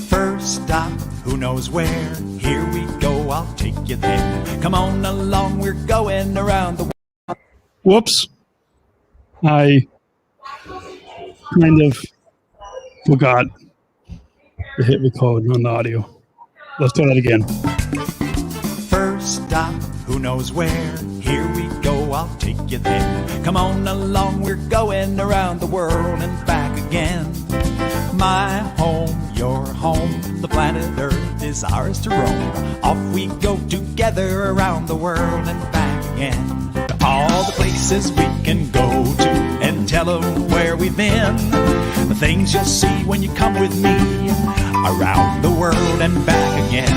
First stop, who knows where? Here we go, I'll take you there. Come on along, we're going around the world. Whoops. I kind of forgot to hit record on the audio. Let's try that again. First stop, who knows where? Here we go, I'll take you there. Come on along, we're going around the world and back again. My home, your home, the planet Earth is ours to roam. Off we go together around the world and back again. All the places we can go to and tell them where we've been. The things you'll see when you come with me around the world and back again.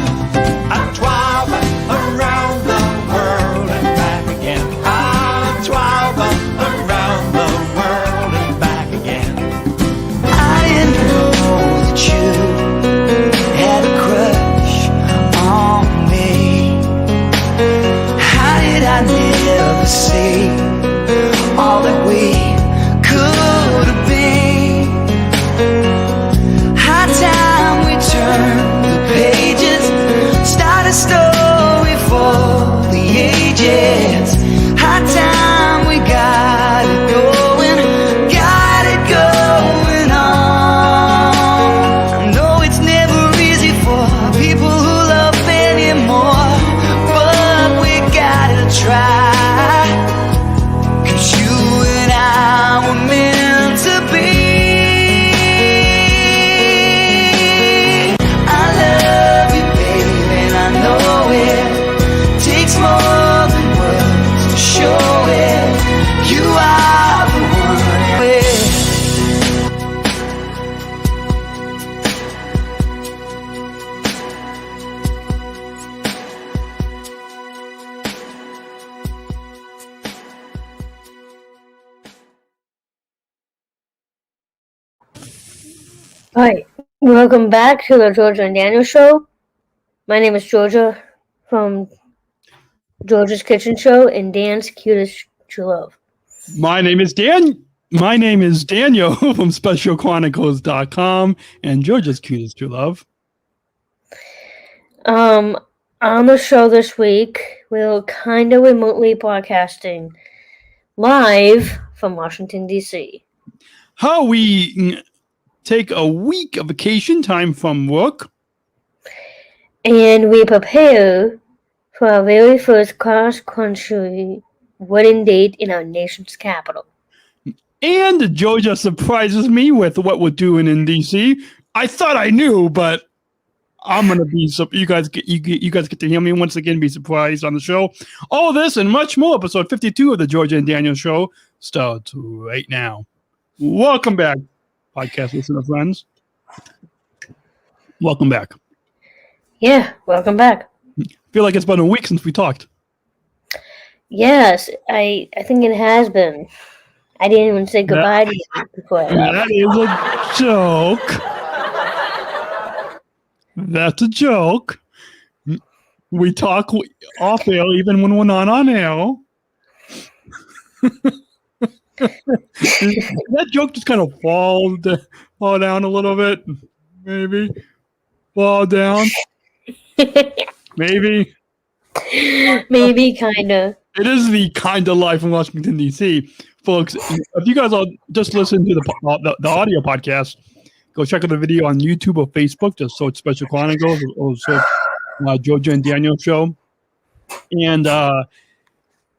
I'm driving around the world and back again. I'm driving around the world and back again. I didn't know that you had a crush on me. How did I never see all that we could have been? High time we turned the pages, start a story for the ages. High time we got it going, got it going on. I know it's never easy for people who love anymore, but we gotta try, 'cause you and I were meant to be. I love you, baby, and I know it takes more than words to show it. You are the one. Hi, welcome back to the Georgia and Daniel Show. My name is Georgia from Georgia's Kitchen Show and Dan's Cutest True Love. My name is Dan. My name is Daniel from SpecialChronicles.com and Georgia's Cutest True Love. On the show this week, we're kind of remotely podcasting live from Washington, D.C. How we take a week of vacation time from work. And we prepare for our very first cross-country wedding date in our nation's capital. And Georgia surprises me with what we're doing in DC. I thought I knew, but I'm gonna be you guys get to hear me once again, be surprised on the show. All this and much more. Episode 52 of the Georgia and Daniel Show starts right now. Welcome back, podcast listener friends. Welcome back. Yeah, welcome back. Feel like it's been a week since we talked. Yes, I think it has been. I didn't even say goodbye to you before. That is a joke. That's a joke. We talk off air even when we're not on air. That joke just kind of fall down a little bit. Maybe. Fall down. Maybe. Maybe, kind of. It is the kind of life in Washington, D.C. Folks, if you guys all just listen to the audio podcast, go check out the video on YouTube or Facebook. Just search Special Chronicles or search Georgia and Daniel Show. And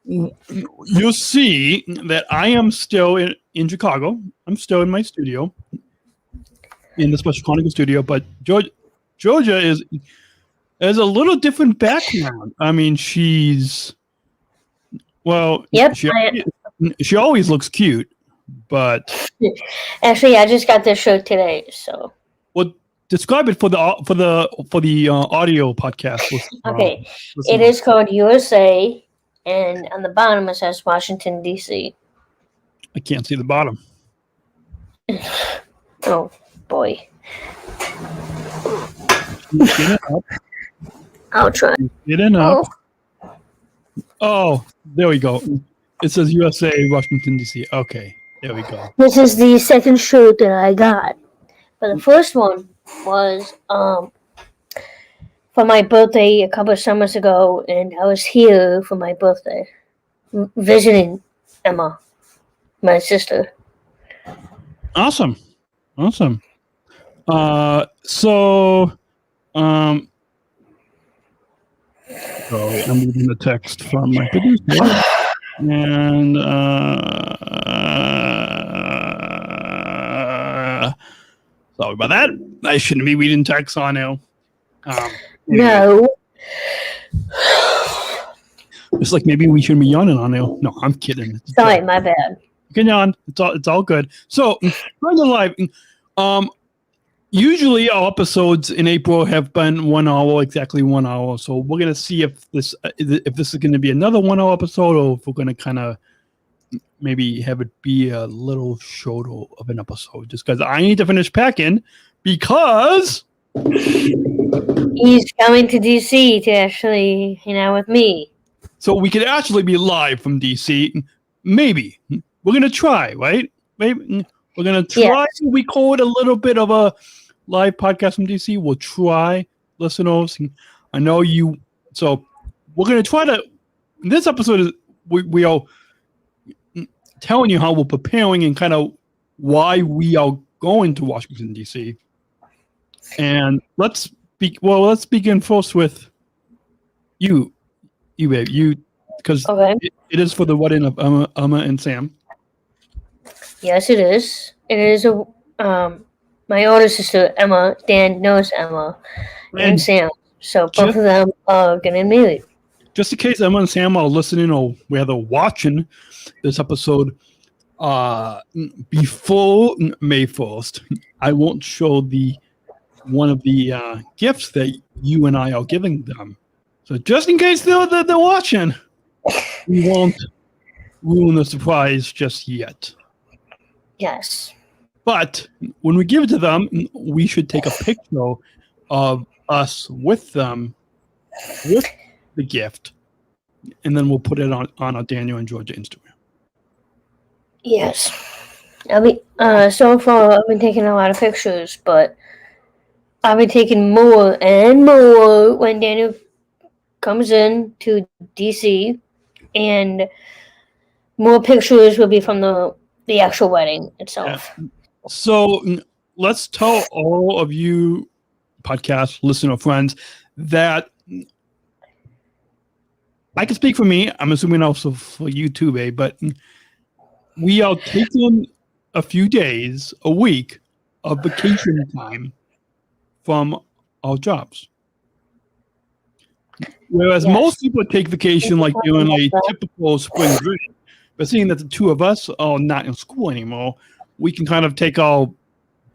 you'll see that I am still in Chicago. I'm still in my studio, in the Special Chronicles studio. But Georgia is a little different background. I mean, she's... Well, yep, she always looks cute, but actually, I just got this shirt today. So, well, describe it for the audio podcast. Okay, it is called USA, and on the bottom it says Washington D.C. I can't see the bottom. Oh boy! Get it up. I'll try. Get it up. Oh, there we go. It says USA, Washington, D.C. Okay, there we go. This is the second shirt that I got. But the first one was for my birthday a couple of summers ago, and I was here for my birthday, visiting Emma, my sister. Awesome. Sorry, I'm reading the text from my producer. And sorry about that. I shouldn't be reading text on now. No. It's like maybe we shouldn't be yawning on now. No, I'm kidding. Sorry, my bad. You can yawn. It's all good. So, going to live. Usually, our episodes in April have been 1 hour, exactly 1 hour. So we're gonna see if this is going to be another 1 hour episode, or if we're gonna kind of maybe have it be a little shorter of an episode. Just because I need to finish packing, because he's coming to DC to actually hang out with me. So we could actually be live from DC. Maybe we're gonna try, right? Maybe we're gonna try to record a little bit of a live podcast from DC. We'll try, listeners. I know you. So we're gonna try to. This episode is we are telling you how we're preparing and kind of why we are going to Washington DC. And let's begin first with you, babe. You, because it is for the wedding of Emma and Sam. Yes, it is. It is my older sister Emma. Dan knows Emma and Sam, so both of them are getting married. Just in case Emma and Sam are listening or rather watching this episode before May 1st, I won't show one of the gifts that you and I are giving them. So just in case they're watching, we won't ruin the surprise just yet. Yes. But when we give it to them, we should take a picture of us with them, with the gift, and then we'll put it on our Daniel and Georgia Instagram. Yes. So far I've been taking a lot of pictures, but I've been taking more and more when Daniel comes in to DC, and more pictures will be from the actual wedding itself. Yeah. So let's tell all of you podcast listener friends that I can speak for me. I'm assuming also for you too, babe, but we are taking a few days, a week of vacation time from our jobs. Whereas most people take vacation like during a typical spring break. But seeing that the two of us are not in school anymore, we can kind of take our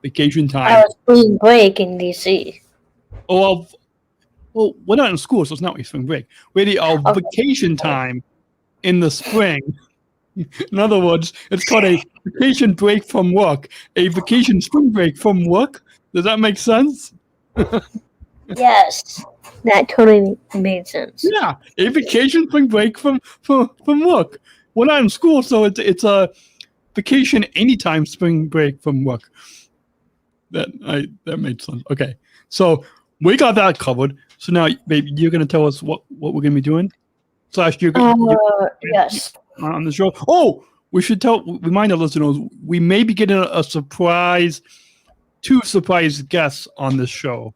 vacation time. Our spring break in DC. Well, we're not in school, so it's not like spring break. Really, our vacation time in the spring. In other words, it's called a vacation break from work, a vacation spring break from work. Does that make sense? Yes, that totally made sense. Yeah, a vacation spring break from work. We're not in school, so it's a vacation anytime spring break from work. That made sense. Okay, so we got that covered. So now, baby, you're gonna tell us what we're gonna be doing. / you're yes, on the show. Oh, we should remind the listeners we may be getting a surprise, 2 surprise guests on this show.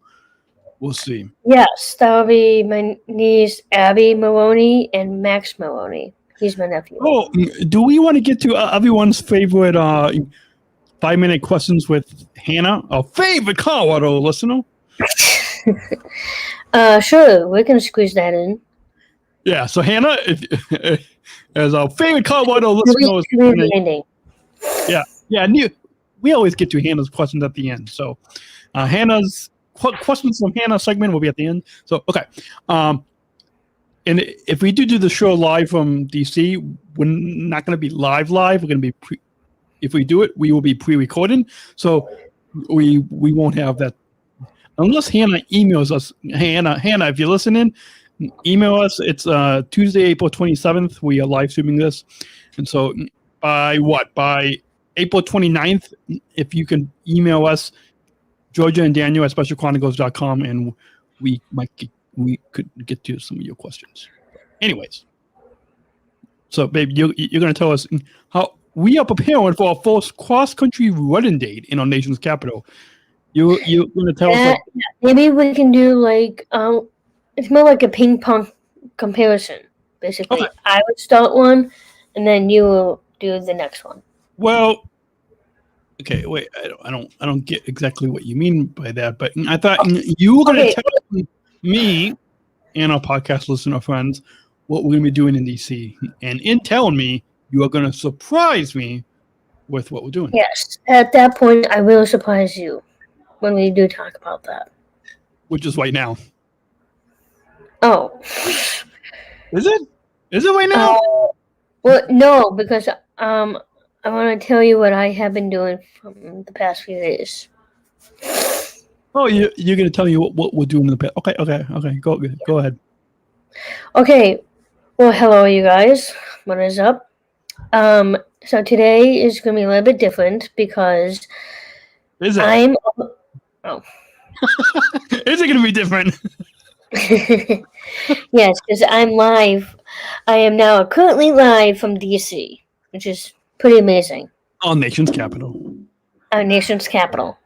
We'll see. Yes, that'll be my niece Abby Maloney and Max Maloney. He's my nephew. Oh, do we want to get to everyone's favorite 5-minute questions with Hannah, our favorite Colorado listener? Sure, we can squeeze that in. Yeah, so Hannah, as our favorite Colorado listener, yeah, we always get to Hannah's questions at the end. So Hannah's questions from Hannah segment will be at the end. So okay, and if we do the show live from DC, we're not going to be live. We're going to be if we do it, we will be pre-recording. So we won't have that unless Hannah emails us. Hannah, if you're listening, email us. It's Tuesday, April 27th. We are live streaming this. And so by April 29th, if you can email us, Georgia and Daniel at specialchronicles.com, and we could get to some of your questions. Anyways, so babe, you're going to tell us how we are preparing for our first cross-country running date in our nation's capital. You're going to tell us maybe we can do like it's more like a ping pong comparison. Basically, Okay. I would start one, and then you will do the next one. Well, okay, wait. I don't get exactly what you mean by that, but I thought you were going to tell me and our podcast listener friends what we're going to be doing in DC, and in telling me, you are going to surprise me with what we're doing. Yes, at that point, I will surprise you when we do talk about that. Which is right now. Oh, is it? Is it right now? Well, no, because I want to tell you what I have been doing from the past few days. Oh, you're going to tell me what we're doing in the past. Okay. Go ahead. Okay. Well, hello, you guys. What is up? So today is going to be a little bit different because is it? Is it going to be different? Yes, because I'm live. I am now currently live from DC, which is pretty amazing. Our nation's capital. Our nation's capital.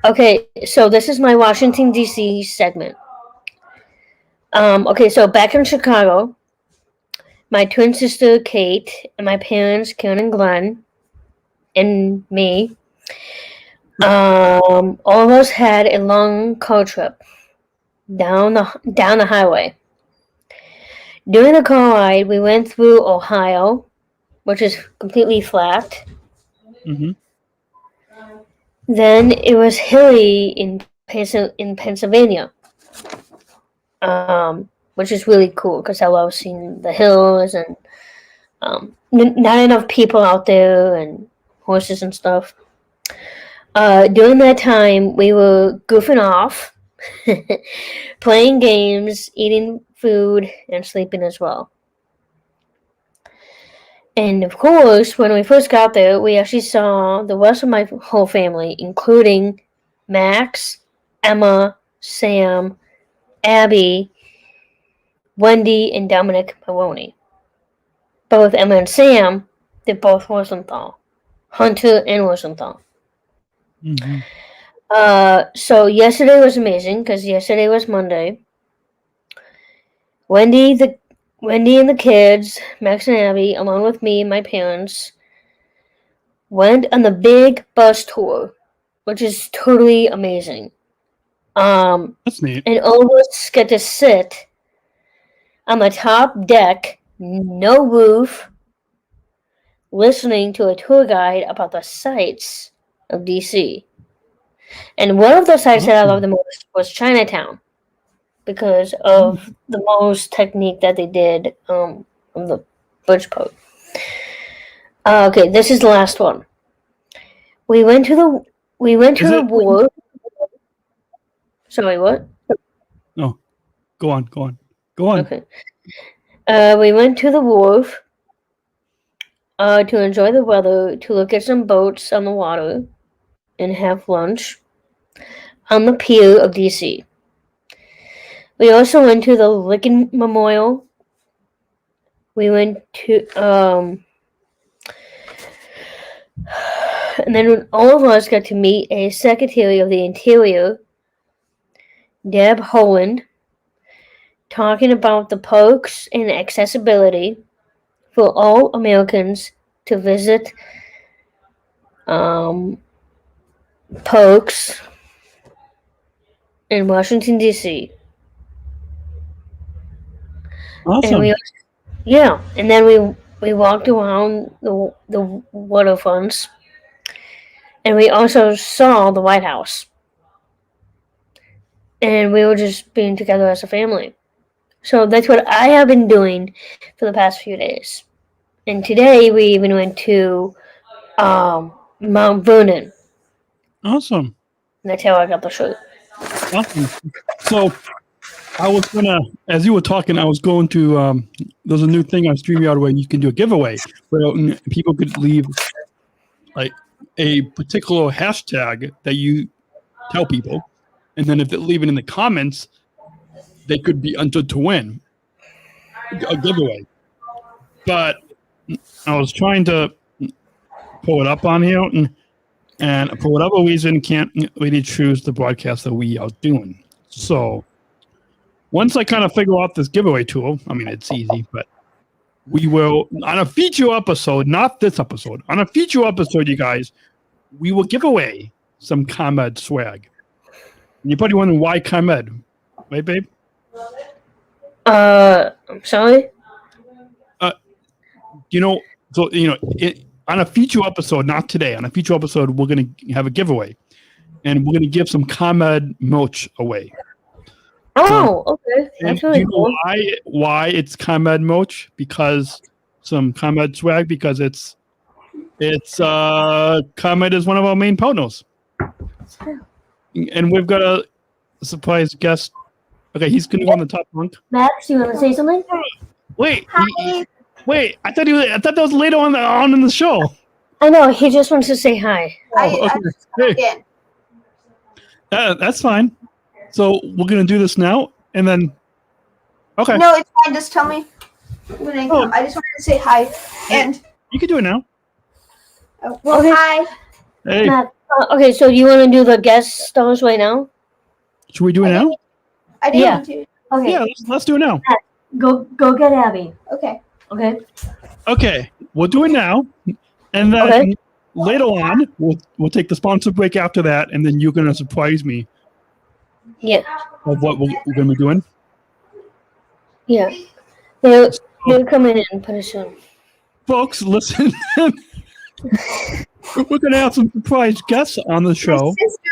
Okay, so this is my Washington, D.C. segment. Okay, so back in Chicago, my twin sister, Kate, and my parents, Karen and Glenn, and me, all of us had a long car trip down the highway. During the car ride, we went through Ohio, which is completely flat. Mm-hmm. Then it was hilly in Pennsylvania, which is really cool because I love seeing the hills and not enough people out there and horses and stuff. During that time, we were goofing off, playing games, eating food, and sleeping as well. And of course, when we first got there, we actually saw the rest of my whole family, including Max, Emma, Sam, Abby, Wendy, and Dominic Maloney. Both Emma and Sam, they're both Rosenthal. Hunter and Rosenthal. Mm-hmm. So yesterday was amazing because yesterday was Monday. Wendy and the kids, Max and Abby, along with me and my parents, went on the big bus tour, which is totally amazing. That's neat. And all of us get to sit on the top deck, no roof, listening to a tour guide about the sights of DC. And one of the sites that I loved the most was Chinatown, because of the most technique that they did on the bridge boat. Okay, this is the last one. We went to the wharf. Sorry, what? No, go on. Okay. We went to the wharf to enjoy the weather, to look at some boats on the water, and have lunch on the pier of DC. We also went to the Lincoln Memorial. We went to, and then all of us got to meet a Secretary of the Interior, Deb Haaland, talking about the parks and accessibility for all Americans to visit parks in Washington, D.C. Awesome. And then we walked around the waterfronts, and we also saw the White House. And we were just being together as a family. So that's what I have been doing for the past few days. And today we even went to Mount Vernon. Awesome. And that's how I got the shirt. Awesome. So I was gonna, as you were talking, I was going to. There's a new thing on StreamYard where you can do a giveaway where people could leave like a particular hashtag that you tell people, and then if they leave it in the comments, they could be entered to win a giveaway. But I was trying to pull it up on here, and for whatever reason, can't really choose the broadcast that we are doing. So once I kind of figure out this giveaway tool, I mean, it's easy, but we will, on a future episode, not this episode, on a future episode, you guys, we will give away some ComEd swag. And you're probably wondering why ComEd, right, babe? I'm sorry? On a future episode, not today, on a future episode, we're going to have a giveaway. And we're going to give some ComEd merch away. Oh, okay. That's really cool. Why it's ComEd merch? Because some ComEd swag, because it's ComEd is one of our main partners. And we've got a surprise guest. Okay, he's going to go on the top bunk. Max, you want to say something? Wait, I thought that was later on in the show. I know, he just wants to say hi. Okay. That's fine. So we're gonna do this now, and then. Okay. No, it's fine. Just tell me when I come. I just wanted to say hi, and you can do it now. Okay. Hi. Hey. Okay, so you want to do the guest stars right now? Should we do it now? I didn't want to. Okay. Yeah, let's do it now. Go get Abby. Okay. Okay. Okay, we'll do it now, and then later on we'll take the sponsor break after that, and then you're gonna surprise me. Yeah. Of what we're gonna be doing. Yeah. They'll come in and put us in. Folks, listen. We're gonna have some surprise guests on the show. My sister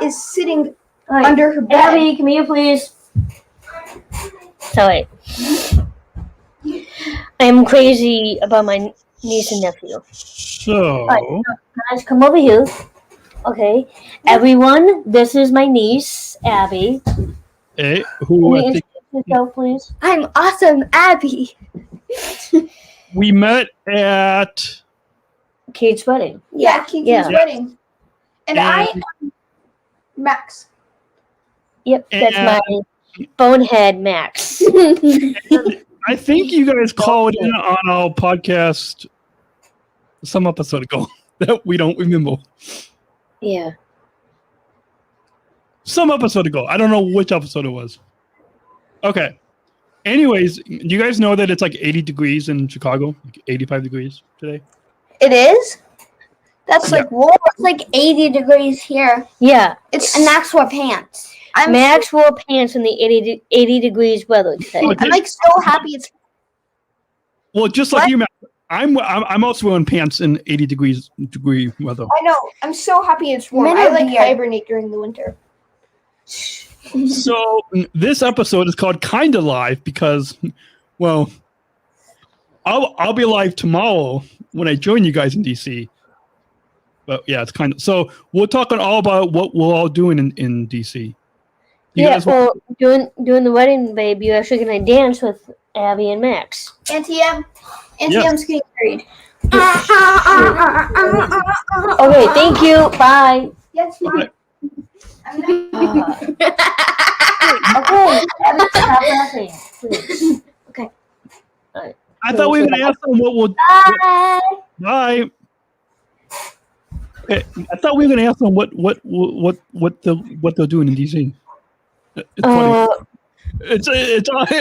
is sitting under her bed. Abby, come here, please. Sorry. I am crazy about my niece and nephew. So, guys, come over here. Okay, everyone, this is my niece, Abby. hey, Can you introduce yourself, please? I'm awesome, Abby. we met at Kate's wedding. Yeah, Kiki's Yeah. wedding, and I am Max. Yep, that's my bonehead, Max. I think you guys called in on our podcast some episode ago that we don't remember. Yeah. Some episode ago. I don't know which episode it was. Okay. Anyways, do you guys know that it's like 80 degrees in Chicago? Like 85 degrees today? It is. That's Yeah. like warm. It's like 80 degrees here. Yeah. It's And Max wore pants. Max wore pants in the 80 degrees weather today. I'm like so happy it's. Well, just like you, Matt, I'm also wearing pants in 80 degree weather. I know. I'm so happy it's warm. Middle I like beer. hibernate during the winter. So this episode is called Kinda Live because, well, I'll be live tomorrow when I join you guys in DC. But yeah, it's kind of so we're talking all about what we're all doing in DC. You Yeah, guys well, doing the wedding, babe, you're actually gonna dance with Abby and Max. Auntie M's getting married. Okay, thank you. Bye. Yes, Bye. Okay, Abby, stop laughing, please. I thought we were going to ask them what we'll. Bye. Bye. Okay, I thought we were going to ask them what they're doing in DC. It's funny.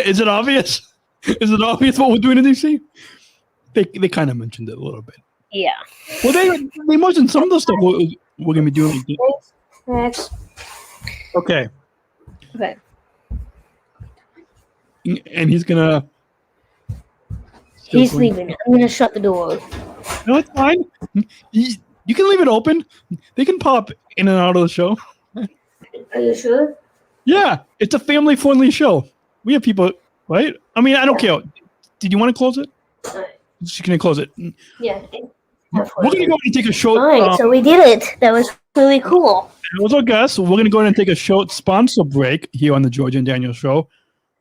Is it obvious? Is it obvious what we're doing in DC? They kind of mentioned it a little bit. Yeah. Well, they mentioned some of the stuff we're going to be doing. Max. Okay. Okay. And he's gonna. He's leaving. I'm gonna shut the door. No, it's fine. You can leave it open. They can pop in and out of the show. Are you sure? Yeah, it's a family-friendly show. We have people, right? I mean, I don't care. Did you want to close it? She's gonna close it. Yeah. We're gonna go and take a short. Alright, so we did it. That was really cool. That was our guest. We're gonna go ahead and take a short sponsor break here on the George and Daniel Show.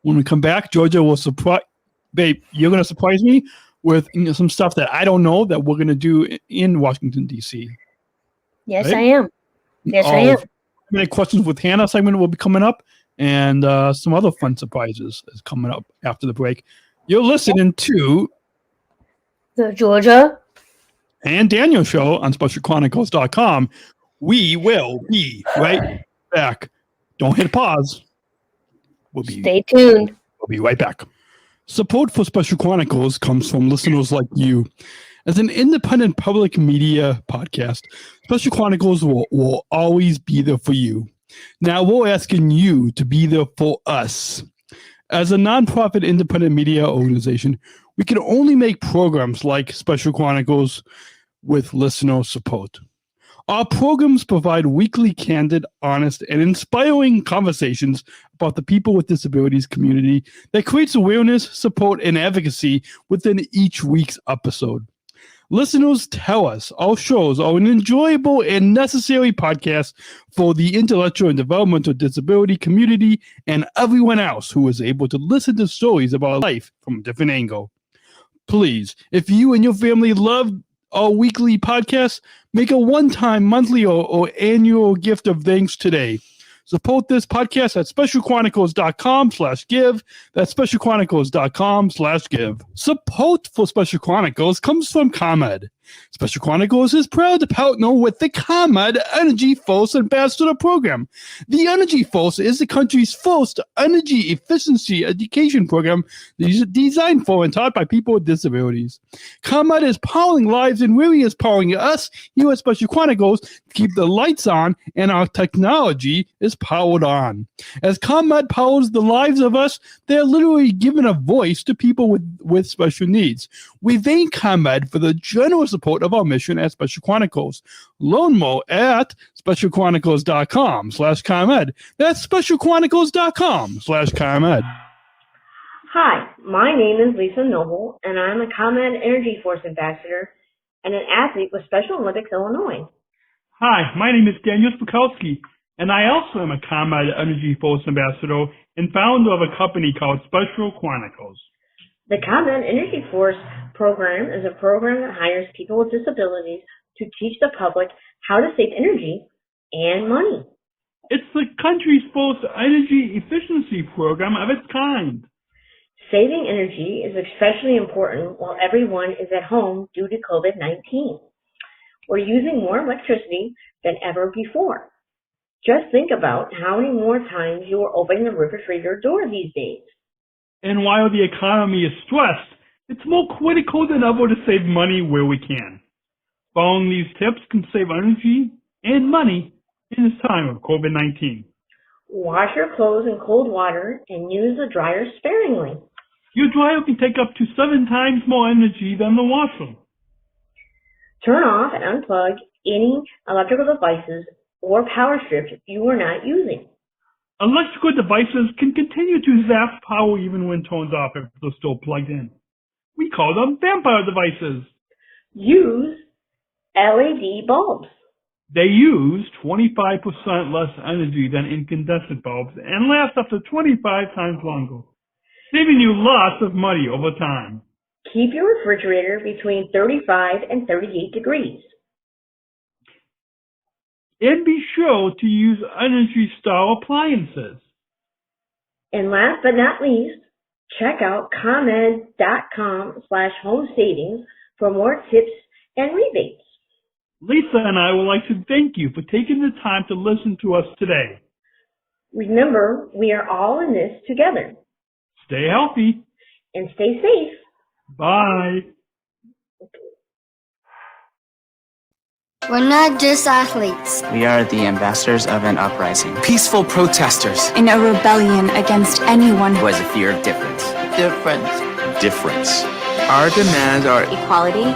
When we come back, Georgia will surprise. Babe, you're going to surprise me with some stuff that I don't know that we're going to do in Washington, D.C. Yes, Right? I am. Yes, I am. Many questions with Hannah segment will be coming up, and some other fun surprises is coming up after the break. You're listening to The Georgia and Daniel show on SpecialChronicles.com. We will be right back. Don't hit pause. Stay tuned. We'll be right back. Support for Special Chronicles comes from listeners like you. As an independent public media podcast, Special Chronicles will always be there for you. Now we're asking you to be there for us. As a nonprofit independent media organization, we can only make programs like Special Chronicles with listener support. Our programs provide weekly, candid, honest, and inspiring conversations about the people with disabilities community that creates awareness, support, and advocacy within each week's episode. Listeners tell us our shows are an enjoyable and necessary podcast for the intellectual and developmental disability community and everyone else who is able to listen to stories about life from a different angle. Please, if you and your family love our weekly podcast, make a one-time, monthly, or annual gift of thanks today. Support this podcast at specialchronicles.com/give. That's specialchronicles.com/give. Support for Special Chronicles comes from ComEd. Special Chronicles is proud to partner with the ComEd Energy Force Ambassador Program. The Energy Force is the country's first energy efficiency education program designed for and taught by people with disabilities. ComEd is powering lives and really is powering us here at Special Chronicles to keep the lights on and our technology is powered on. As ComEd powers the lives of us, they're literally giving a voice to people with special needs. We thank ComEd for the generous support of our mission at Special Chronicles. Learn more at specialchronicles.com/ComEd. That's specialchronicles.com/ComEd. Hi, my name is Lisa Noble, and I'm a ComEd Energy Force Ambassador and an athlete with Special Olympics Illinois. Hi, my name is Daniel Spakowski, and I also am a ComEd Energy Force Ambassador and founder of a company called Special Chronicles. The ComEd Energy Force program is a program that hires people with disabilities to teach the public how to save energy and money. It's the country's first energy efficiency program of its kind. Saving energy is especially important while everyone is at home due to COVID-19. We're using more electricity than ever before. Just think about how many more times you are opening the refrigerator door these days. And while the economy is stressed, it's more critical than ever to save money where we can. Following these tips can save energy and money in this time of COVID-19. Wash your clothes in cold water and use the dryer sparingly. Your dryer can take up to 7 times more energy than the washer. Turn off and unplug any electrical devices or power strips you are not using. Electrical devices can continue to zap power even when turned off if they're still plugged in. We call them vampire devices. Use LED bulbs. They use 25% less energy than incandescent bulbs and last up to 25 times longer, saving you lots of money over time. Keep your refrigerator between 35 and 38 degrees. And be sure to use Energy Star appliances. And last but not least, check out ComEd.com/home savings for more tips and rebates. Lisa and I would like to thank you for taking the time to listen to us today. Remember, we are all in this together. Stay healthy. And stay safe. Bye. We're not just athletes. We are the ambassadors of an uprising. Peaceful protesters. In a rebellion against anyone Who has a fear of difference. Difference. Our demands are Equality.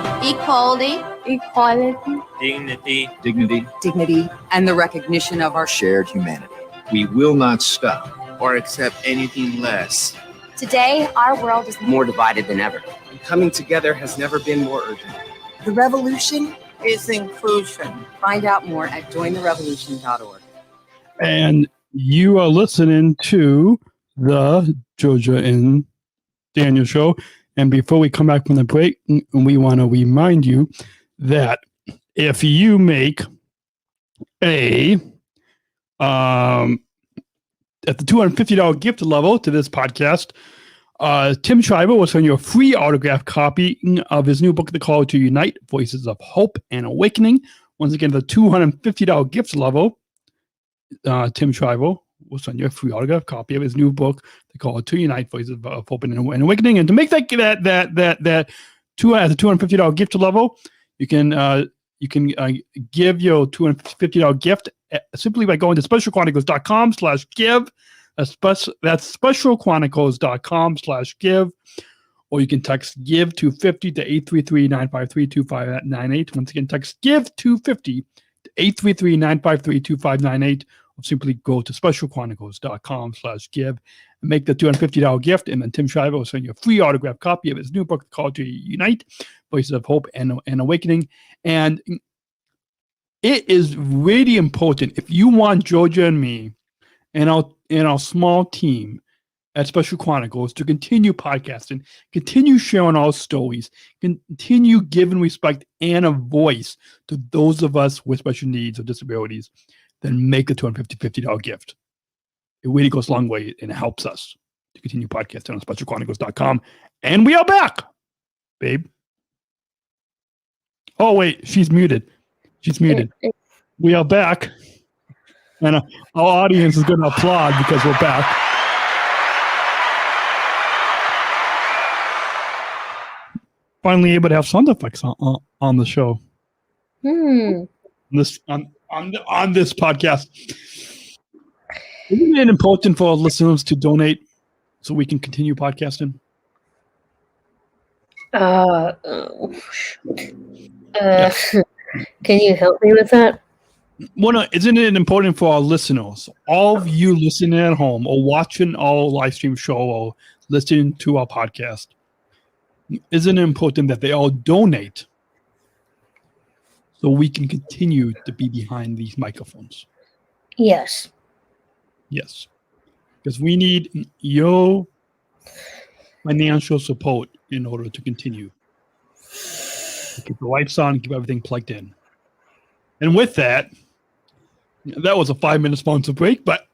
dignity, and the recognition of our shared humanity. We will not stop or accept anything less. Today, our world is More divided than ever. Coming together has never been more urgent. the revolution. Is inclusion. Find out more at jointherevolution.org. And you are listening to the Georgia and Daniel show. And before we come back from the break, we want to remind you that if you make a at the $250 gift level to this podcast, Tim Shriver will send you a free autographed copy of his new book, The Call to Unite, Voices of Hope and Awakening. Once again, the $250 gift level, Tim Shriver will send you a free autographed copy of his new book, The Call to Unite, Voices of Hope and Awakening. And to make that $250 gift level, you can give your $250 gift simply by going to specialchronicles.com/give. That's specialchronicles.com/give. Or you can text give 250 to 833-953-2598. Once again, text give 250 to 833-953-2598. Or simply go to specialchronicles.com/give and make the $250 gift. And then Tim Shriver will send you a free autographed copy of his new book called To Unite, Voices of Hope and Awakening. And it is really important if you want Georgia and me and our small team at Special Chronicles to continue podcasting, continue sharing our stories, continue giving respect and a voice to those of us with special needs or disabilities, then make the $250 gift. It really goes a long way and it helps us to continue podcasting on specialchronicles.com. And we are back, babe. Oh, wait, she's muted. She's muted. We are back. And our audience is going to applaud because we're back. Finally able to have sound effects on the show. On this podcast. Isn't it important for our listeners to donate so we can continue podcasting? Can you help me with that? Well, no, isn't it important for our listeners, all of you listening at home or watching our live stream show or listening to our podcast, isn't it important that they all donate so we can continue to be behind these microphones? Yes. Yes. Because we need your financial support in order to continue. To keep the lights on, keep everything plugged in. And with that, that was a 5-minute sponsor break, but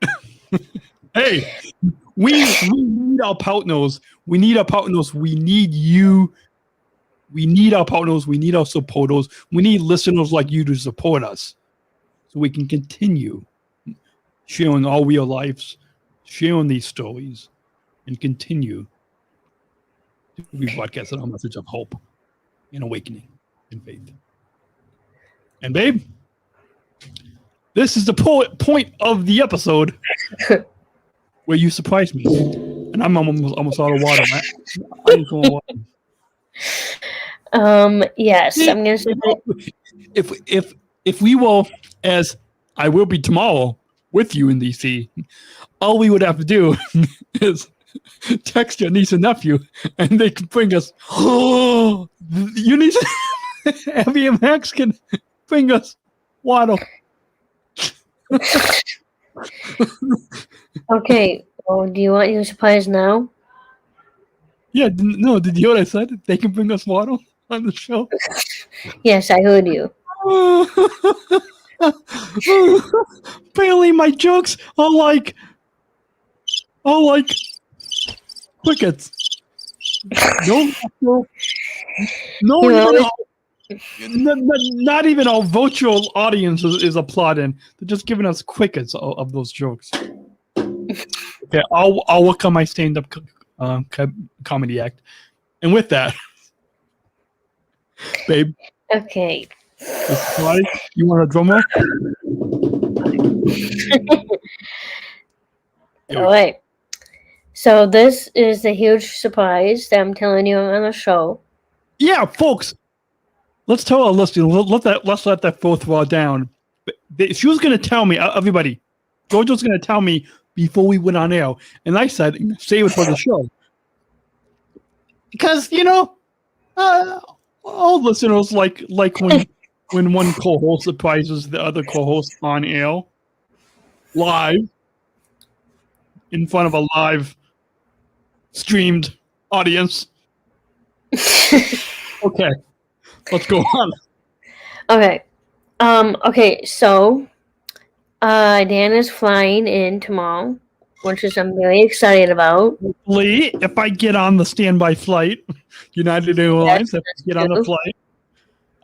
hey, we need our partners. We need our partners. We need you. We need our partners. We need our supporters. We need listeners like you to support us so we can continue sharing our real lives, sharing these stories, and continue to be broadcasting our message of hope and awakening and faith. And babe, this is the point of the episode where you surprised me, and I'm almost out of water. I need some more water. Yes, I'm gonna say if we will, as I will be tomorrow with you in DC, all we would have to do is text your niece and nephew, and they can bring us. Oh, your niece, Abby and Max can bring us water. Okay. Well, do you want your supplies now? Yeah. No. Did you hear what I said? They can bring us water on the show. Yes, I heard you. Apparently, my jokes are like crickets. Not even our virtual audience is applauding. They're just giving us crickets of those jokes. Okay, I'll work on my stand-up comedy act. And with that, babe. Okay. You want a drum roll? All right. So this is the huge surprise that I'm telling you on the show. Yeah, folks. Let's tell our listeners. Let's let that fourth wall down. She was going to tell me, everybody. George was going to tell me before we went on air, and I said, "Save it for the show," because all listeners like when one co-host surprises the other co-host on air, live, in front of a live streamed audience. Okay, let's go on. Okay. Okay, so Dan is flying in tomorrow, which is I'm very excited about. Lee, if I get on the standby flight, United Airlines, if I get on the flight,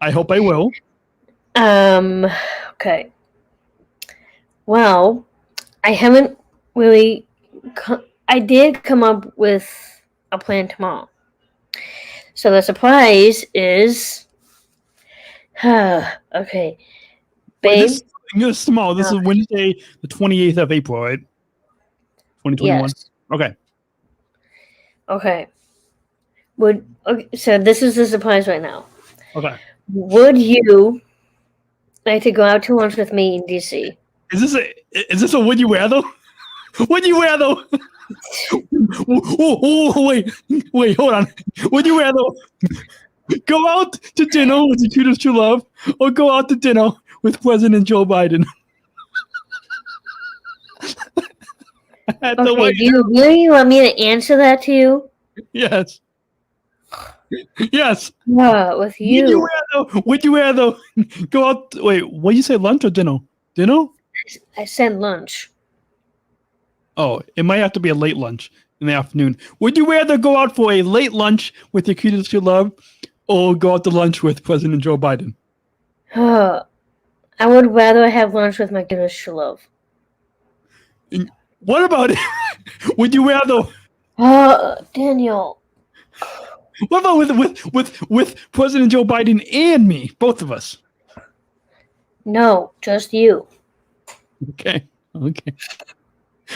I hope I will. Okay. Well, I haven't really. I did come up with a plan tomorrow. So the surprise is. Okay. Babe. Wait, this is tomorrow. This is Wednesday, the 28th of April, right? 2021. Yes. Okay. Okay. So this is the surprise right now. Okay. Would you like to go out to lunch with me in DC? Is this a would you rather? Would you rather? Wait, hold on. Would you rather go out to dinner with the cutest you love, or go out to dinner with President Joe Biden? Okay, do you really want me to answer that to you? Yes. Yes. With you. Would you rather go out? Wait, what did you say, lunch or dinner? Dinner? I said lunch. Oh, it might have to be a late lunch in the afternoon. Would you rather go out for a late lunch with your cutest you love, or go out to lunch with President Joe Biden? I would rather have lunch with my cutest you love. What about it? Would you rather? Daniel. What about with President Joe Biden and me, both of us? No, just you. Okay.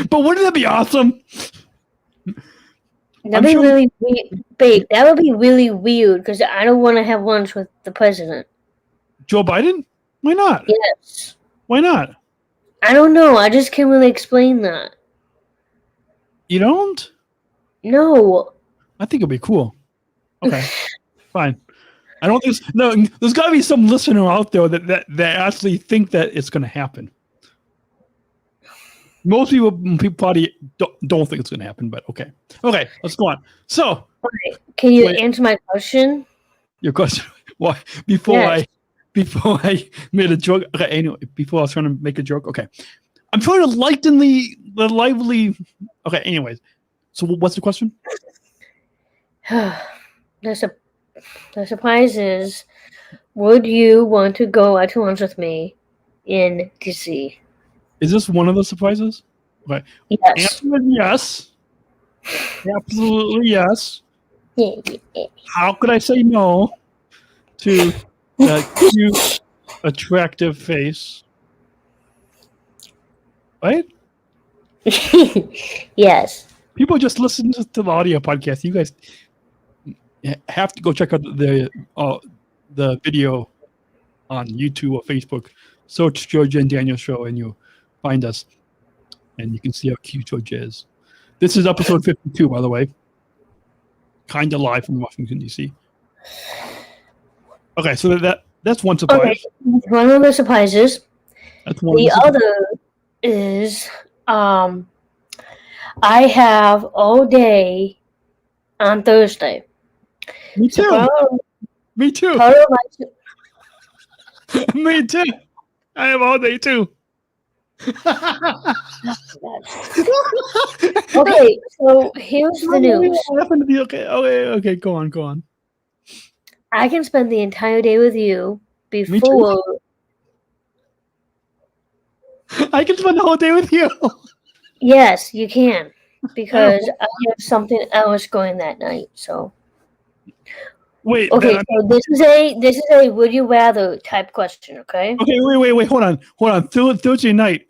But wouldn't that be awesome? That'd be really weird, babe. That would be really weird because I don't want to have lunch with the president. Joe Biden? Why not? Yes. Why not? I don't know. I just can't really explain that. You don't? No. I think it'd be cool. Okay, fine. I don't think there's got to be some listener out there that actually think that it's going to happen. Most people probably don't think it's going to happen, but okay, let's go on. So, can you answer my question? Your question? Why? Before I made a joke. Okay, anyway, before I was trying to make a joke. Okay, I'm trying to lighten the lively. Okay, anyways. So, what's the question? The surprise is, would you want to go out to lunch with me in DC? Is this one of the surprises? Okay. Yes. Answer is yes. Absolutely yes. How could I say no to that cute, attractive face? Right? Yes. People just listen to the audio podcast. You guys have to go check out the video on YouTube or Facebook. Search Georgia and Daniel Show and you'll find us. And you can see how cute Georgia is. This is episode 52, by the way. Kind of live from Washington, D.C. Okay, so that's one surprise. Okay, one of the surprises. That's one. The other is I have all day on Thursday. Me too. So Me too. Me too. I have all day too. Okay, so here's the news. Okay, go on. I can spend the entire day with you before. I can spend the whole day with you. Yes, you can, because I have something else going that night. So. Wait. Okay, so this is a would you rather type question. Okay. Okay. Wait. Hold on. Thursday night.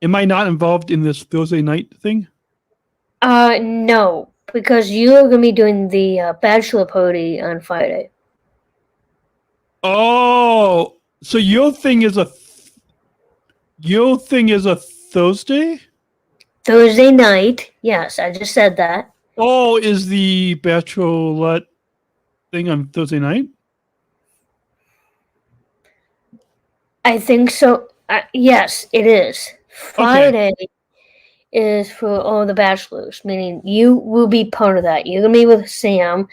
Am I not involved in this Thursday night thing? No, because you're gonna be doing the bachelor party on Friday. Oh, so your thing is a Thursday? Thursday night. Yes, I just said that. Oh, is the bachelorette thing on Thursday night? I think so. Yes, it is. Friday is for all the bachelors, meaning you will be part of that. You're gonna be with Sam,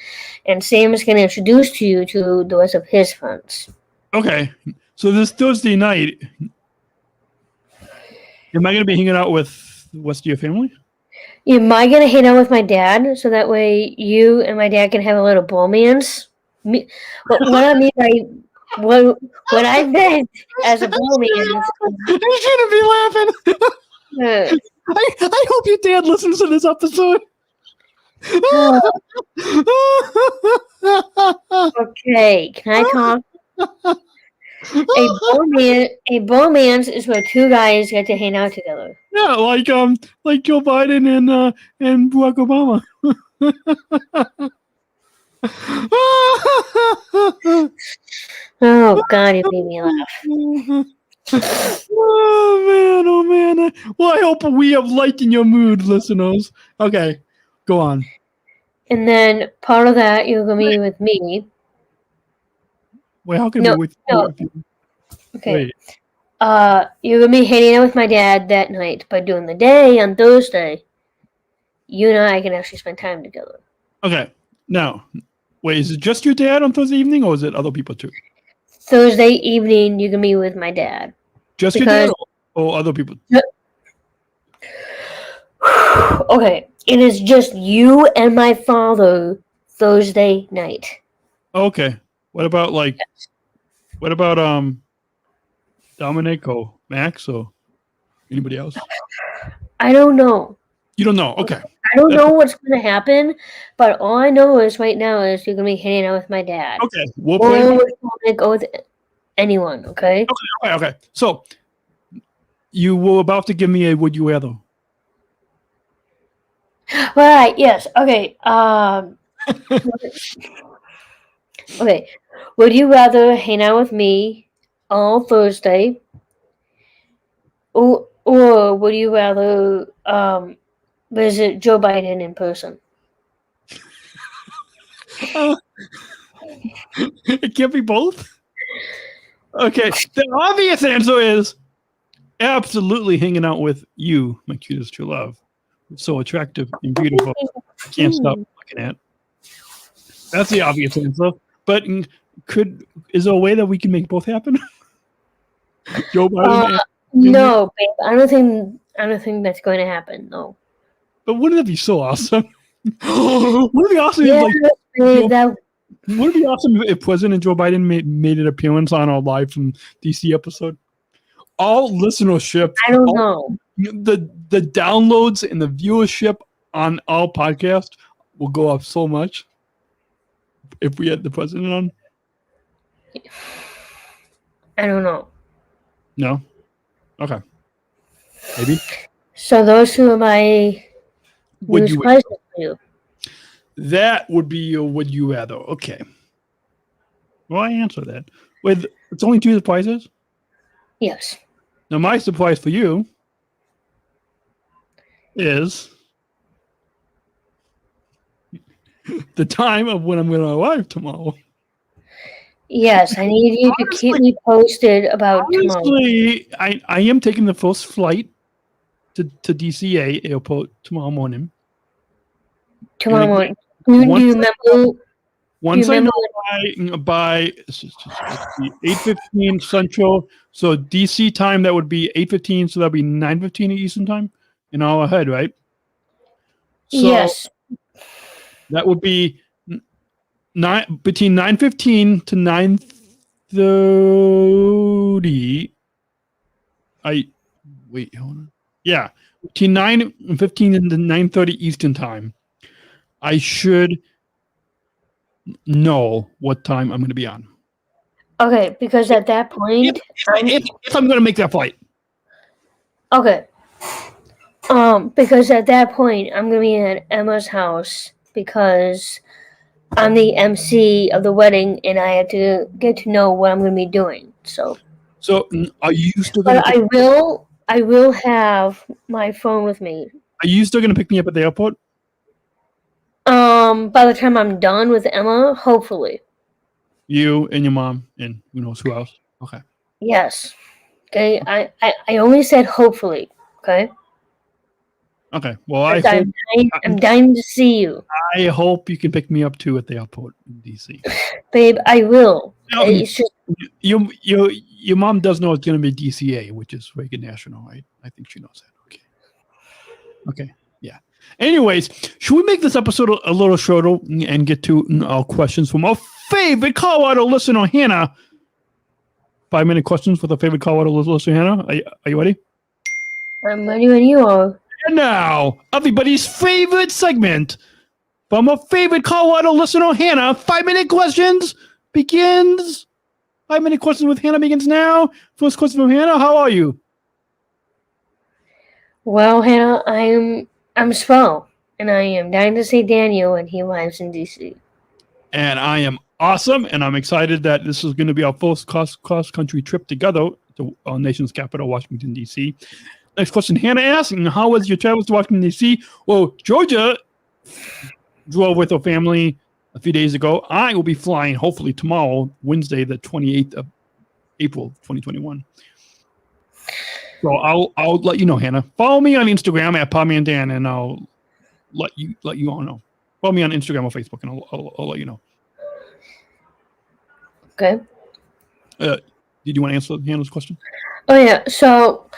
and Sam is gonna introduce you to the rest of his friends. Okay. So this Thursday night, am I going to be hanging out with the rest of your family? Am I gonna hang out with my dad so that way you and my dad can have a little bromance? But what I mean by what I meant as a bromance. I'm gonna be laughing. I hope your dad listens to this episode. Okay, can I talk? A bromance is where two guys get to hang out together. Yeah, like Joe Biden and Barack Obama. Oh God, it made me laugh. Oh man. Well, I hope we have lightened your mood, listeners. Okay, go on. And then part of that you're gonna be with me. Wait, how can No, we with no. you? Okay. Wait. You're gonna be hanging out with my dad that night, but during the day on Thursday, you and I can actually spend time together. Okay. Now, wait, is it just your dad on Thursday evening, or is it other people too? Thursday evening, you can be with my dad. Just your dad, or other people? Okay, it is just you and my father Thursday night. Okay. What about Dominic or Max or anybody else? I don't know. You don't know. Okay. I don't know what's going to happen, but all I know is right now is you're going to be hanging out with my dad. Okay. We'll play. Or with Dominic or with anyone, okay? Okay. So, you were about to give me a would you rather. Right, yes. Okay. Okay. Would you rather hang out with me all Thursday? Or would you rather visit Joe Biden in person? It can't be both? Okay. The obvious answer is absolutely hanging out with you, my cutest true love. So attractive and beautiful. Can't stop looking at. That's the obvious answer. But is there a way that we can make both happen? Joe Biden. No, babe. I don't think that's going to happen. No. But wouldn't that be so awesome? Wouldn't it be awesome? Yeah, Would it be awesome if President Joe Biden made an appearance on our live from DC episode? All listenership. I don't know. The downloads and the viewership on our podcast will go up so much if we had the president on. I don't know. No? Okay. Maybe. So those two are my Would you surprises for you. That would be your would you rather. Okay. Well, I answer that. With it's only two surprises? Yes. Now my surprise for you is the time of when I'm going to arrive tomorrow. Yes, I need you to keep me posted about tomorrow. Honestly, I am taking the first flight to DCA airport tomorrow morning. Tomorrow morning. Do you remember? Once I know by 8:15 Central, so DC time that would be 8:15, so that'd be 9:15 Eastern time, an hour ahead, right? So yes. That would be between 9:15 to 9:30. Wait, hold on. Yeah, between 9:15 and 9:30 Eastern time, I should know what time I'm going to be on. Okay, because at that point, if I'm going to make that flight. Okay. Because at that point, I'm going to be at Emma's house because I'm the MC of the wedding, and I have to get to know what I'm going to be doing. So are you still going to? I will have my phone with me. Are you still going to pick me up at the airport? By the time I'm done with Emma, hopefully. You and your mom and who knows who else. Okay. Yes. Okay. I only said hopefully. Okay. Okay. Well, I'm dying to see you. I hope you can pick me up too at the airport in DC. Babe, I will. No, It's just your mom does know it's going to be DCA, which is Reagan National, right? I think she knows that. Okay. Okay. Yeah. Anyways, should we make this episode a little shorter and get to our questions from our favorite Colorado listener, Hannah? 5-minute questions with our favorite Colorado listener, Hannah. Are you ready? I'm ready when you are. And now, everybody's favorite segment from our favorite Colorado listener, Hannah. 5-minute questions begins. 5-minute questions with Hannah begins now. First question from Hannah. How are you? Well, Hannah, I'm swell, and I am dying to see Daniel when he arrives in DC. And I am awesome, and I'm excited that this is going to be our first cross-country trip together to our nation's capital, Washington, D.C. Next question, Hannah asks, how was your travels to Washington, D.C.? Well, Georgia drove with her family a few days ago. I will be flying, hopefully tomorrow, Wednesday, the 28th of April, 2021. So I'll let you know, Hannah. Follow me on Instagram at PomyandDan, and I'll let you all know. Follow me on Instagram or Facebook, and I'll let you know. Okay. Did you want to answer Hannah's question? Oh yeah. So,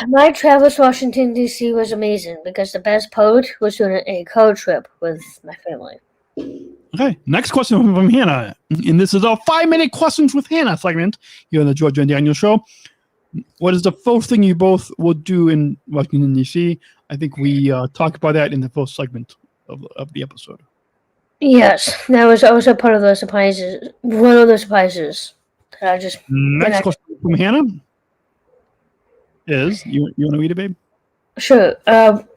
my travels to Washington D.C. was amazing because the best part was doing a car trip with my family. Okay. Next question from Hannah, and this is our 5-minute questions with Hannah segment here on the Georgia and Daniel Show. What is the first thing you both will do in Washington, D.C.? I think we talked about that in the first segment of the episode. Yes, that was also part of the surprises. One of the surprises that I just. Next question from Hannah is you want to read it, babe? Sure.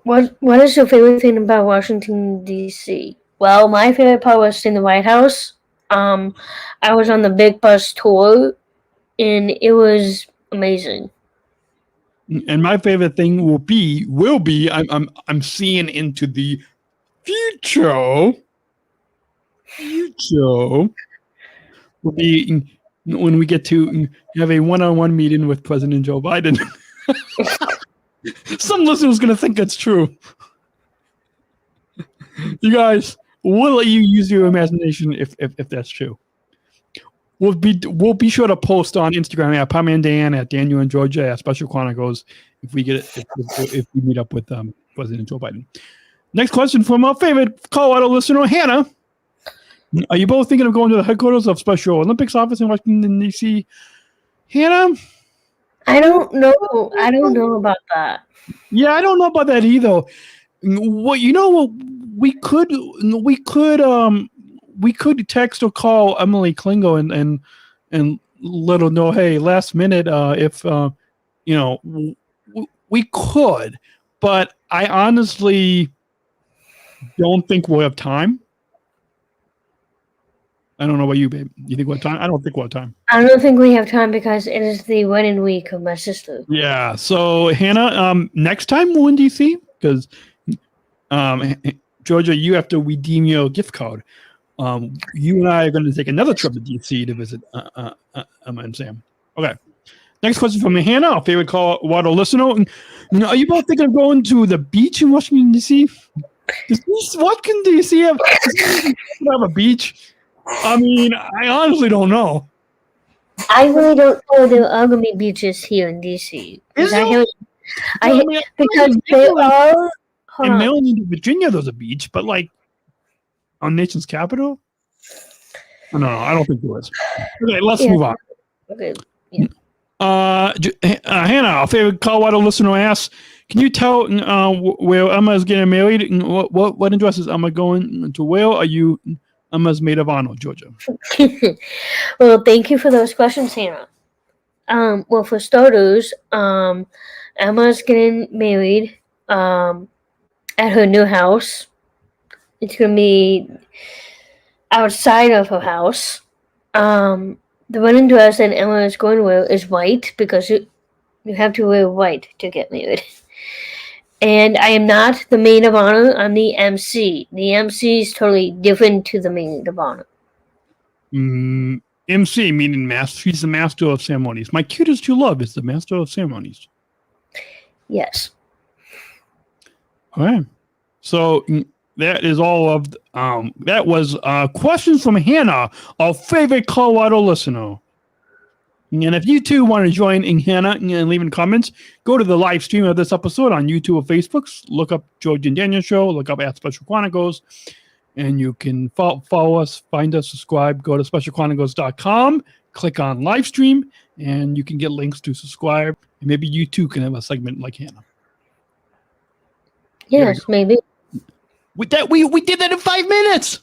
What is your favorite thing about Washington D.C.? Well, my favorite part was in the White House. I was on the big bus tour, and it was amazing. And my favorite thing will be I'm seeing into the future. Will be when we get to have a one-on-one meeting with President Joe Biden. Some listeners going to think that's true. You guys, we'll let you use your imagination if that's true. We'll be sure to post on Instagram at PomyandDan, at Daniel and Georgia, at Special Chronicles if we meet up with President Joe Biden. Next question from our favorite Colorado listener, Hannah. Are you both thinking of going to the headquarters of Special Olympics office in Washington, D.C.? Hannah? I don't know. I don't know about that. Yeah, I don't know about that either. Well, you know what? We could text or call Emily Klingo and let her know, hey, last minute, if we could, but I honestly don't think we'll have time. I don't know about you, babe. You think we'll have time? I don't think we'll have time. I don't think we have time because it is the wedding week of my sister. Yeah. So Hannah, next time we're in DC because Georgia, you have to redeem your gift card. You and I are going to take another trip to DC to visit Emma and Sam. Okay. Next question from Hannah, our favorite Colorado listener. Are you both thinking of going to the beach in Washington, D.C.? Does Washington, D.C. have a beach? I mean, I honestly don't know. I really don't know there are going to be beaches here in D.C. Because they are... In Maryland and Virginia, there's a beach, but like on nation's capital? No, I don't think there is. Okay, let's move on. Okay. Yeah. Hannah, our favorite Colorado listener asks, can you tell where Emma is getting married? What address is Emma going to? Where are you Emma's maid of honor, Georgia? Well, thank you for those questions, Hannah. Well, for starters, Emma's getting married at her new house. It's going to be outside of her house. The wedding dress that Emma is going to wear is white because you have to wear white to get married. And I am not the maid of honor. I'm the MC. The MC is totally different to the maid of honor. MC meaning master. She's the master of ceremonies. My cutest to love is the master of ceremonies. Yes. All right. So that is all of that was questions from Hannah, our favorite Colorado listener. And if you too want to join in Hannah and leaving comments, go to the live stream of this episode on YouTube or Facebook. Look up George and Daniel Show. Look up at Special Chronicles. And you can follow us, find us, subscribe. Go to specialchronicles.com. Click on live stream. And you can get links to subscribe. And maybe you too can have a segment like Hannah. Yes, maybe. We did that in 5 minutes.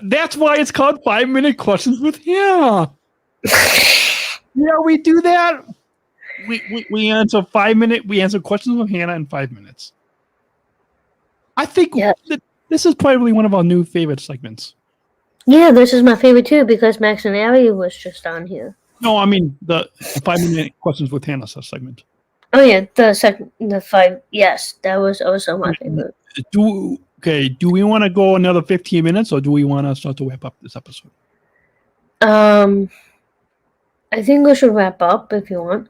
That's why it's called 5-minute questions with Hannah. Yeah, we do that. We answer 5 minute. We answer questions with Hannah in 5 minutes. I think this is probably one of our new favorite segments. Yeah, this is my favorite too because Max and Ari was just on here. No, I mean the 5-minute questions with Hannah segment. Oh yeah, the 5. Yes, that was also my favorite. Do we want to go another 15 minutes, or do we want to start to wrap up this episode? I think we should wrap up if you want.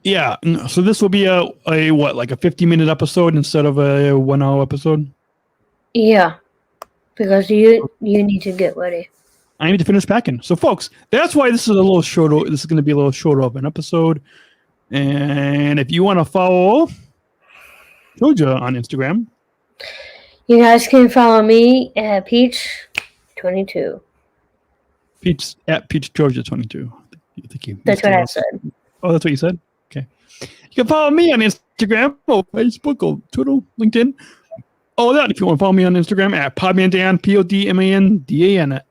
Yeah. So this will be a what, like a 50-minute episode instead of a 1-hour episode? Yeah. Because you need to get ready. I need to finish packing. So folks, that's why this is a little shorter. This is going to be a little shorter of an episode. And if you want to follow Georgia on Instagram, you guys can follow me at Peach22. Peach at Peach Georgia 22. That's what I said. Oh, that's what you said? Okay. You can follow me on Instagram or Facebook or Twitter, LinkedIn. Oh, that if you want to follow me on Instagram at PodmanDan, PodmanDan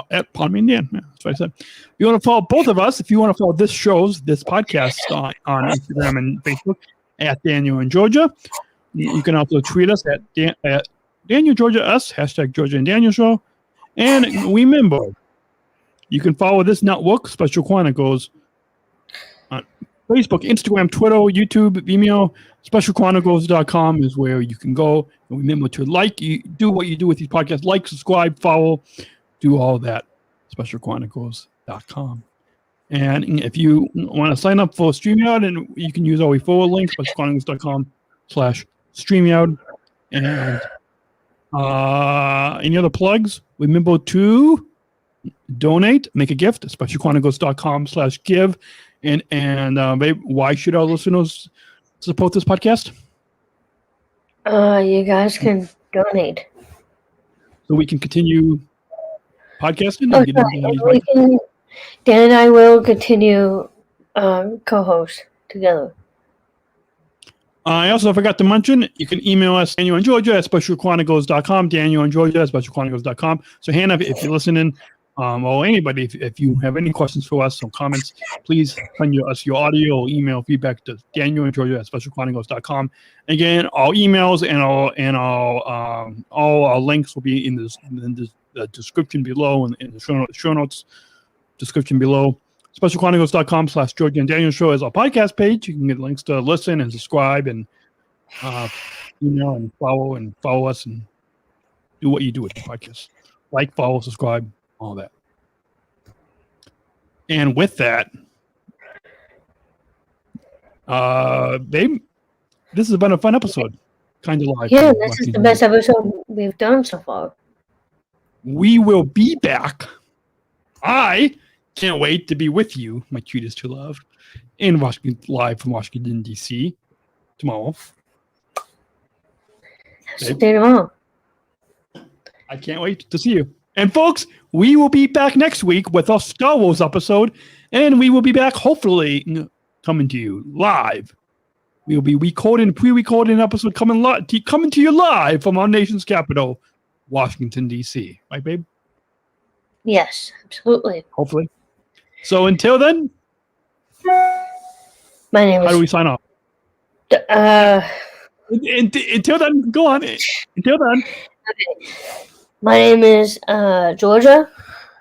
at PodmanDan. Yeah, that's what I said. If you want to follow both of us, if you want to follow this podcast on Instagram and Facebook at Daniel and Georgia, you can also tweet us at Daniel Georgia us, hashtag Georgia and Daniel Show. And remember, you can follow this network, Special Chronicles, on Facebook, Instagram, Twitter, YouTube, Vimeo. SpecialChronicles.com is where you can go. And remember to do what you do with these podcasts. Like, subscribe, follow, do all that. SpecialChronicles.com. And if you want to sign up for StreamYard, and you can use our referral link, SpecialChronicles.com/StreamYard. And any other plugs? Remember to donate, make a gift, SpecialChronicles.com/give. And babe, why should our listeners support this podcast? You guys can donate. So we can continue podcasting? Dan and I will continue co-host together. I also forgot to mention, you can email us, Daniel and Georgia at SpecialChronicles.com, Daniel and Georgia at SpecialChronicles.com. So Hannah, if you're listening, or anybody, if you have any questions for us or comments, please send us your audio or email feedback to Daniel and Georgia at SpecialChronicles.com. Again, all emails and all our links will be in the description below and in the show notes description below. SpecialChronicles.com/Georgia and Daniel Show is our podcast page. You can get links to listen and subscribe and email and follow us and do what you do with the podcast. Like, follow, subscribe, all that. And with that, babe, this has been a fun episode. Kind of like. Yeah, this is the best episode we've done so far. We will be back. I can't wait to be with you, my cutest to love, in Washington, live from Washington, D.C. tomorrow. Tomorrow. I can't wait to see you. And folks, we will be back next week with our Star Wars episode, and we will be back hopefully coming to you live. We will be pre-recording an episode coming to you live from our nation's capital, Washington, D.C. Right, babe? Yes, absolutely. Hopefully. So until then, my name is. How do we sign off? Until then, go on. Until then. Okay. My name is Georgia.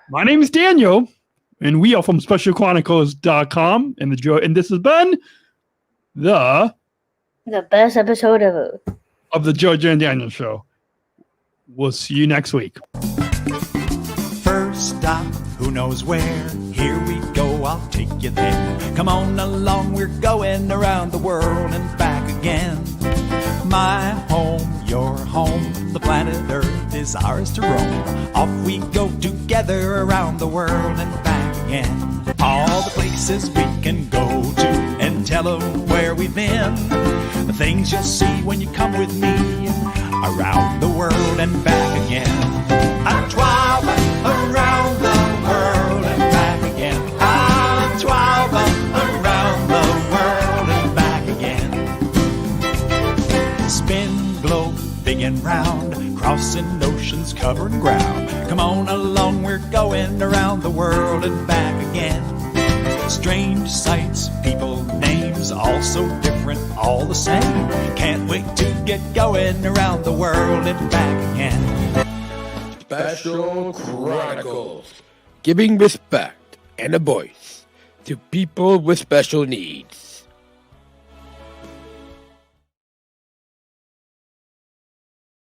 My name is Daniel, and we are from SpecialChronicles.com. And this has been the best episode ever of the Georgia and Daniel Show. We'll see you next week. First stop, who knows where? Here we go, I'll take you there. Come on along, we're going around the world and back again. My home, your home, the planet Earth is ours to roam. Off we go together around the world and back again. All the places we can go to and tell them where we've been. The things you'll see when you come with me around the world and back again. I'm traveling around the world and back again. I'm traveling around the world and back again. Spin, globe, big and round, crossing oceans, covering ground. Come on along, we're going around the world and back again. Strange sights, people, names, all so different, all the same. Can't wait to get going around the world and back again. Special Chronicles, giving respect and a voice to people with special needs.